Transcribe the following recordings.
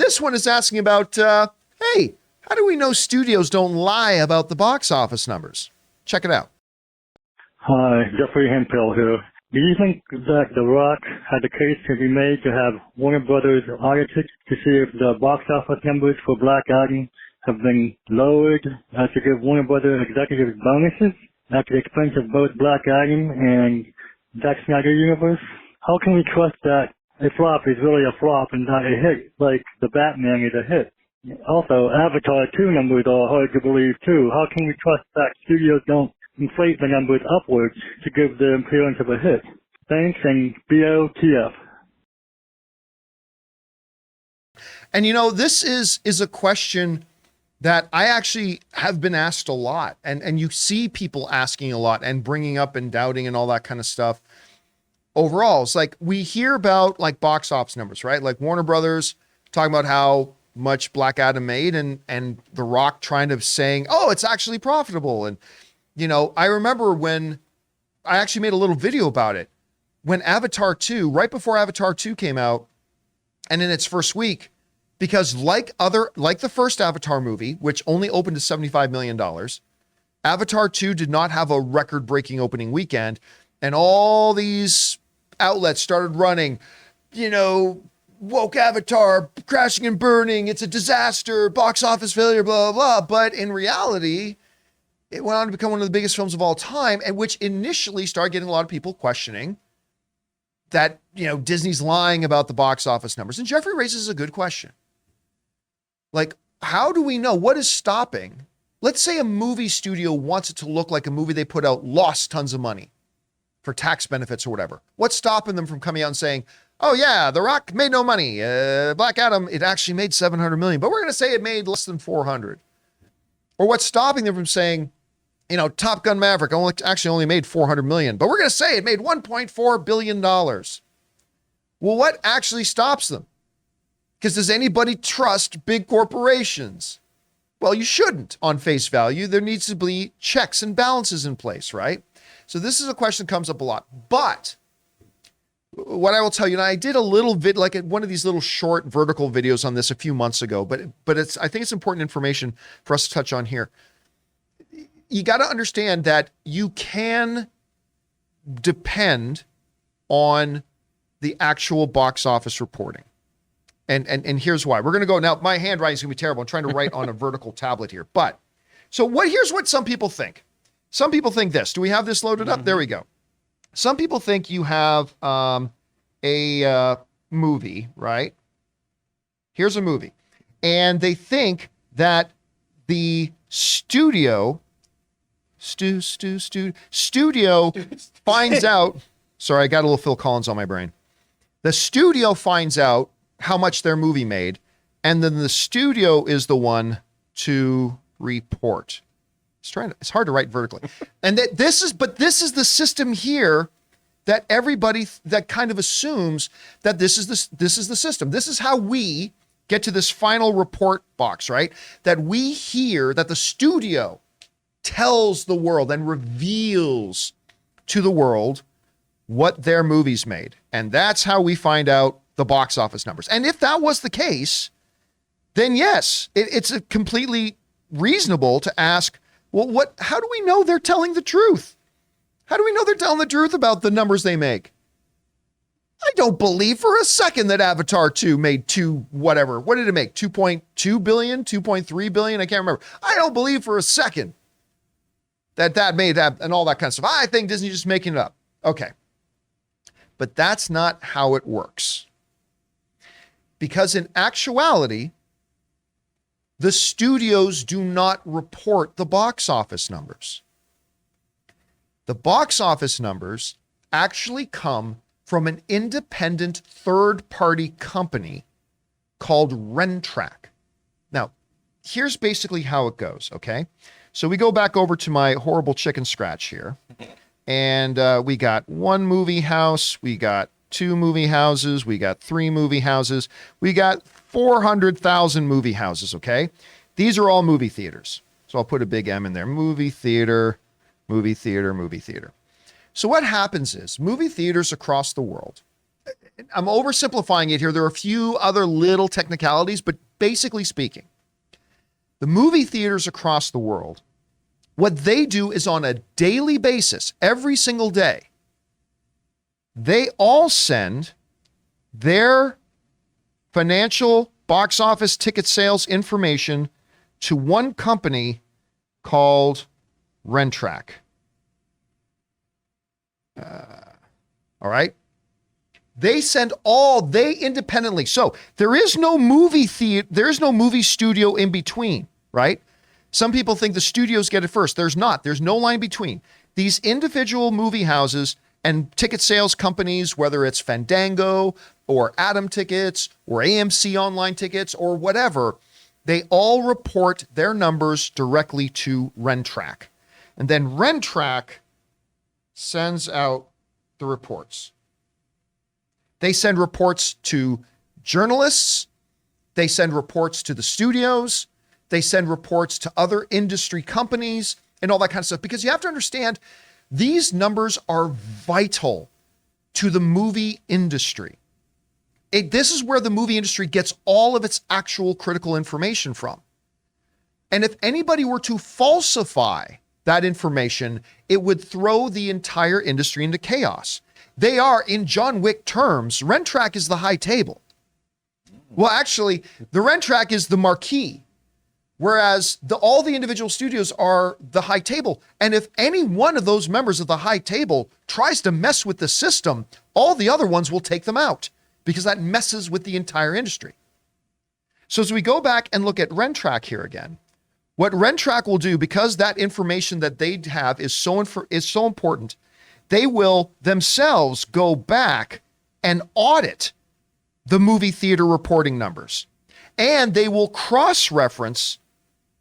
this one is asking about, hey, how do we know studios don't lie about the box office numbers? Check it out. Hi, Jeffrey Hemphill here. Do you think that The Rock had a case to be made to have Warner Brothers audited to see if the box office numbers for Black Adam have been lowered to give Warner Brothers executives bonuses at the expense of both Black Adam and Zack Snyder universe? How can we trust that a flop is really a flop and not a hit, like The Batman is a hit? Also, Avatar 2 numbers are hard to believe too. How can we trust that studios don't inflate the numbers upwards to give the appearance of a hit? Thanks, and BOTF. And you know, this is a question that I actually have been asked a lot, and you see people asking a lot and bringing up and doubting and all that kind of stuff. Overall, it's like we hear about like box office numbers, right? Like Warner Brothers talking about how much Black Adam made, and The Rock trying to saying, oh, it's actually profitable. And you know, I remember when I actually made a little video about it, when Avatar 2, right before Avatar 2 came out, and in its first week, because like the first Avatar movie, which only opened to $75 million, Avatar 2 did not have a record-breaking opening weekend, and all these outlets started running, you know, woke Avatar, crashing and burning, it's a disaster, box office failure, blah, blah, blah. But in reality, it went on to become one of the biggest films of all time, and which initially started getting a lot of people questioning that, you know, Disney's lying about the box office numbers. And Jeffrey raises a good question. Like, how do we know what is stopping? Let's say a movie studio wants it to look like a movie they put out lost tons of money for tax benefits or whatever. What's stopping them from coming out and saying, oh yeah, The Rock made no money. Black Adam, it actually made 700 million, but we're going to say it made less than 400. Or what's stopping them from saying, you know, Top Gun Maverick only made 400 million, but we're going to say it made $1.4 billion. Well, what actually stops them? Because does anybody trust big corporations? Well, you shouldn't on face value. There needs to be checks and balances in place, right? So this is a question that comes up a lot. But what I will tell you, and I did a little like one of these little short vertical videos on this a few months ago, but I think it's important information for us to touch on here. You got to understand that you can depend on the actual box office reporting. And here's why. We're going to go now. My handwriting is going to be terrible. I'm trying to write on a vertical tablet here. But here's what some people think. Some people think this. Do we have this loaded up? There we go. Some people think you have a movie, right? Here's a movie. And they think that the studio finds out. Sorry, I got a little Phil Collins on my brain. The studio finds out how much their movie made, and then the studio is the one to report. It's hard to write vertically. And this is the system here that everybody that kind of assumes that this is the system. This is how we get to this final report box, right? That we hear that the studio tells the world and reveals to the world what their movies made. And that's how we find out the box office numbers. And if that was the case, then yes, it's a completely reasonable to ask, well, how do we know they're telling the truth? How do we know they're telling the truth about the numbers they make? I don't believe for a second that Avatar 2 made whatever. What did it make? 2.2 billion, 2.3 billion? I can't remember. I don't believe for a second that made that and all that kind of stuff. I think Disney's just making it up. Okay. But that's not how it works. Because in actuality, the studios do not report the box office numbers. The box office numbers actually come from an independent third-party company called Rentrack. Now, here's basically how it goes, okay? So we go back over to my horrible chicken scratch here, and we got one movie house, we got two movie houses, we got three movie houses, we got 400,000 movie houses, okay? These are all movie theaters. So I'll put a big M in there. Movie theater, movie theater, movie theater. So what happens is movie theaters across the world, I'm oversimplifying it here. There are a few other little technicalities, but basically speaking, the movie theaters across the world, what they do is on a daily basis, every single day, they all send their financial box office ticket sales information to one company called Rentrack. All right. They independently. So there is no movie theater, there's no movie studio in between, right? Some people think the studios get it first. There's not. There's no line between. These individual movie houses and ticket sales companies, whether it's Fandango or Atom Tickets or AMC Online Tickets or whatever, they all report their numbers directly to Rentrack. And then Rentrack sends out the reports. They send reports to journalists. They send reports to the studios. They send reports to other industry companies and all that kind of stuff. Because you have to understand, these numbers are vital to the movie industry. This is where the movie industry gets all of its actual critical information from. And if anybody were to falsify that information, it would throw the entire industry into chaos. They are, in John Wick terms, Rentrack is the high table. Well, actually, the Rentrack is the marquee, whereas all the individual studios are the high table. And if any one of those members of the high table tries to mess with the system, all the other ones will take them out because that messes with the entire industry. So as we go back and look at Rentrack here again, what Rentrack will do, because that information that they have is so important, they will themselves go back and audit the movie theater reporting numbers. And they will cross-reference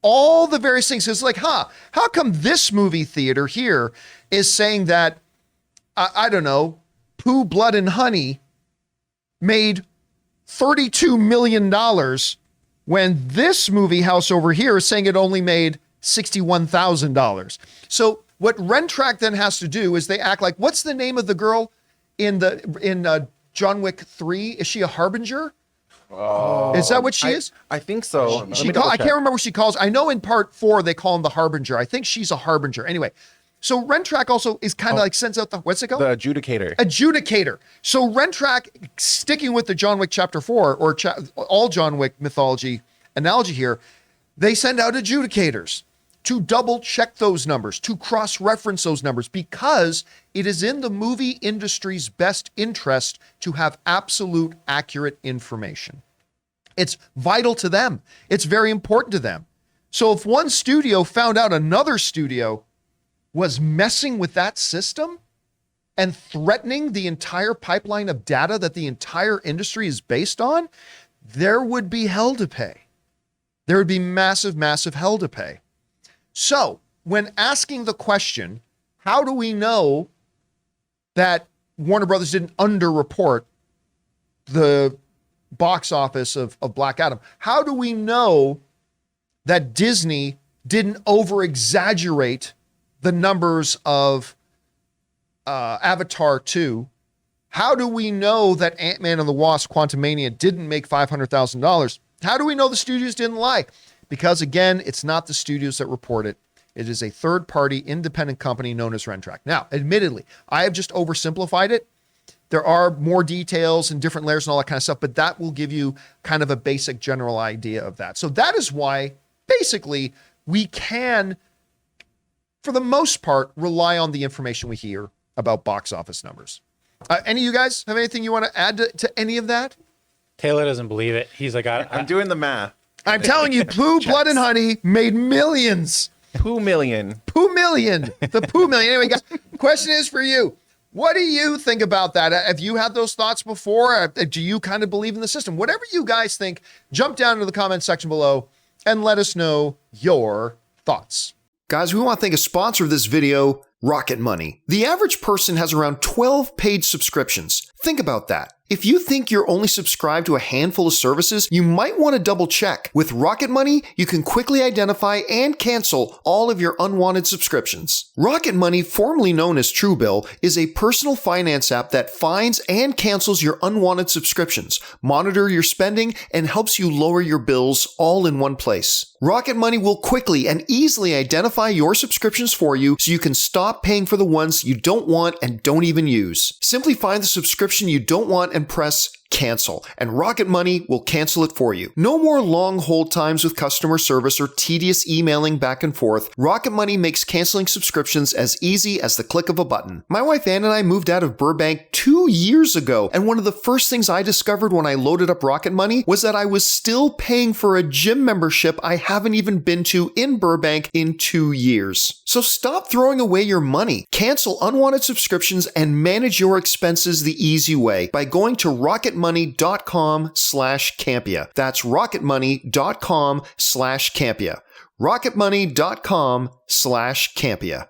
all the various things. It's like, how come this movie theater here is saying that, I don't know, Pooh, Blood, and Honey made $32 million when this movie house over here is saying it only made $61,000. So what Rentrack then has to do is they act like, what's the name of the girl in John Wick 3? Is she a harbinger? Oh, is that what she is? I think so. I can't remember what she calls. I know in part 4 they call him the harbinger. I think she's a harbinger. Anyway, so Rentrack also is kind of like sends out what's it called? The adjudicator. Adjudicator. So Rentrack, sticking with the John Wick chapter 4 or all John Wick mythology analogy here, they send out adjudicators to double check those numbers, to cross-reference those numbers, because it is in the movie industry's best interest to have absolute accurate information. It's vital to them. It's very important to them. So if one studio found out another studio was messing with that system and threatening the entire pipeline of data that the entire industry is based on, there would be hell to pay. There would be massive, massive hell to pay. So when asking the question, how do we know that Warner Brothers didn't underreport the box office of Black Adam? How do we know that Disney didn't over-exaggerate the numbers of Avatar 2? How do we know that Ant-Man and the Wasp: Quantumania didn't make $500,000? How do we know the studios didn't lie? Because again, it's not the studios that report it. It is a third-party independent company known as Rentrack. Now, admittedly, I have just oversimplified it. There are more details and different layers and all that kind of stuff, but that will give you kind of a basic general idea of that. So that is why, basically, we can, for the most part, rely on the information we hear about box office numbers. Any of you guys have anything you want to add to any of that? Taylor doesn't believe it. He's like, I'm doing the math. I'm telling you, Pooh, Blood, and Honey made millions. Pooh million. Pooh million. The Pooh million. Anyway, guys, question is for you. What do you think about that? Have you had those thoughts before? Do you kind of believe in the system? Whatever you guys think, jump down into the comment section below and let us know your thoughts. Guys, we want to thank a sponsor of this video, Rocket Money. The average person has around 12 paid subscriptions. Think about that. If you think you're only subscribed to a handful of services, you might want to double check. With Rocket Money, you can quickly identify and cancel all of your unwanted subscriptions. Rocket Money, formerly known as Truebill, is a personal finance app that finds and cancels your unwanted subscriptions, monitor your spending, and helps you lower your bills all in one place. Rocket Money will quickly and easily identify your subscriptions for you so you can stop paying for the ones you don't want and don't even use. Simply find the subscription you don't want and press cancel, and Rocket Money will cancel it for you. No more long hold times with customer service or tedious emailing back and forth. Rocket Money makes canceling subscriptions as easy as the click of a button. My wife Ann and I moved out of Burbank 2 years ago, and one of the first things I discovered when I loaded up Rocket Money was that I was still paying for a gym membership I haven't even been to in Burbank in 2 years. So stop throwing away your money. Cancel unwanted subscriptions and manage your expenses the easy way by going to rocketmoney.com/Campea. That's rocketmoney.com/Campea. rocketmoney.com/Campea.